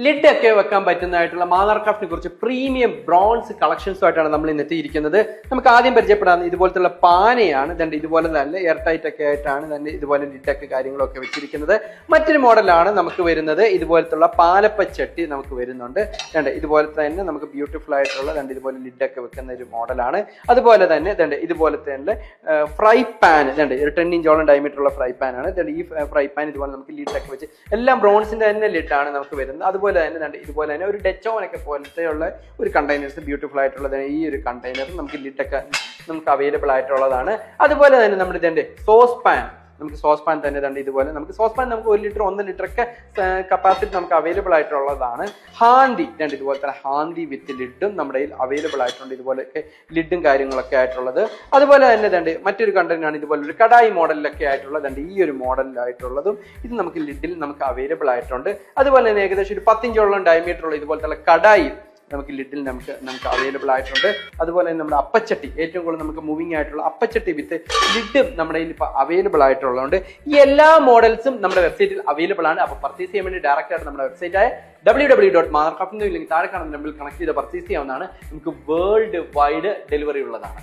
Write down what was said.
Lid ഒക്കെ വെക്കാൻ പറ്റുന്നതായിട്ടുള്ള മാന്നാർ ക്രാഫ്റ്റിനെ കുറിച്ച് പ്രീമിയം ബ്രോൺസ് കളക്ഷൻസുമായിട്ടാണ് നമ്മൾ ഇന്ന് എത്തിയിരിക്കുന്നത്. നമുക്ക് ആദ്യം പരിചയപ്പെടാവുന്ന ഇതുപോലത്തുള്ള പാനയാണ്. ഇതുപോലെ തന്നെ എയർ ടൈറ്റ് ഒക്കെ ആയിട്ടാണ് തന്നെ ഇതുപോലെ ലിഡൊക്കെ കാര്യങ്ങളൊക്കെ വെച്ചിരിക്കുന്നത്. മറ്റൊരു മോഡലാണ് നമുക്ക് വരുന്നത് ഇതുപോലത്തുള്ള പാലപ്പച്ചട്ടി നമുക്ക് വരുന്നുണ്ട്. ഇതുപോലെ തന്നെ നമുക്ക് ബ്യൂട്ടിഫുൾ ആയിട്ടുള്ള ഇതുപോലെ ലിഡൊക്കെ വെക്കുന്ന ഒരു മോഡലാണ്. അതുപോലെ തന്നെ ഇതുപോലെ തന്നെ ഫ്രൈ പാൻ ഒരു 10 ഇഞ്ചോളം ഡയമീറ്റർ ഉള്ള ഫ്രൈ പാൻ ആണ്. ഈ ഫ്രൈ പാൻ ഇതുപോലെ നമുക്ക് ലിഡൊക്കെ വെച്ച് എല്ലാം ബ്രോൺസിന്റെ തന്നെ ലിഡാണ് നമുക്ക് വരുന്നത്. അതുപോലെ തന്നെ ഇതുപോലെ തന്നെ ഒരു ഡെച്ചോനൊക്കെ പോലത്തെയുള്ള ഒരു കണ്ടെയ്നേഴ്സ് ബ്യൂട്ടിഫുൾ ആയിട്ടുള്ളത്. ഈ ഒരു കണ്ടെയ്നർ നമുക്ക് ലിഡൊക്കെ നമുക്ക് അവൈലബിൾ ആയിട്ടുള്ളതാണ്. അതുപോലെ തന്നെ നമ്മുടെ സോസ് പാൻ, നമുക്ക് സോസ് പാൻ തന്നെ ഇതുപോലെ നമുക്ക് സോസ് പാൻ നമുക്ക് 1 ലിറ്റർ 1 ലിറ്റർ ഒക്കെ കപ്പാസിറ്റി നമുക്ക് അവൈലബിൾ ആയിട്ടുള്ളതാണ്. ഹാൻഡി ഇതുപോലെ തന്നെ ഹാൻഡി വിത്ത് ലിഡും നമ്മുടെ അവൈലബിൾ ആയിട്ടുണ്ട്. ഇതുപോലെയൊക്കെ ലിഡും കാര്യങ്ങളൊക്കെ ആയിട്ടുള്ളത്. അതുപോലെ തന്നെ മറ്റൊരു കണ്ടന്റാണ് ഇതുപോലെ ഒരു കടായി മോഡലിലൊക്കെ ആയിട്ടുള്ളത്. ഈ ഒരു മോഡലിലായിട്ടുള്ളതും ഇത് നമുക്ക് ലിഡിൽ നമുക്ക് അവൈലബിൾ ആയിട്ടുണ്ട്. അതുപോലെ തന്നെ ഏകദേശം ഒരു 10 ഇഞ്ചോളം ഡയമീറ്റർ ഉള്ള ഇതുപോലത്തെ കടായി നമുക്ക് ലിഡിൽ നമുക്ക് അവൈലബിൾ ആയിട്ടുണ്ട്. അതുപോലെ തന്നെ നമ്മുടെ അപ്പച്ചട്ടി, ഏറ്റവും കൂടുതൽ നമുക്ക് മൂവിങ് ആയിട്ടുള്ള അപ്പച്ചട്ടി വിത്ത് ലിഡും നമ്മുടെ കയ്യിൽ ഇപ്പോൾ അവൈലബിൾ ആയിട്ടുള്ളതുകൊണ്ട് ഈ എല്ലാ മോഡൽസും നമ്മുടെ വെബ്സൈറ്റിൽ അവൈലബിൾ ആണ്. അപ്പോൾ പർച്ചേസ് ചെയ്യാൻ വേണ്ടി ഡയറക്റ്റ് ആയിട്ട് നമ്മുടെ വെബ്സൈറ്റായ www.manarcraft ലിങ്ക് താഴെ കാണുന്ന നമ്പറിൽ കണക്ട് ചെയ്ത് പർച്ചേസ് ചെയ്യാവുന്നതാണ്. നമുക്ക് വേൾഡ് വൈഡ് ഡെലിവറി ഉള്ളതാണ്.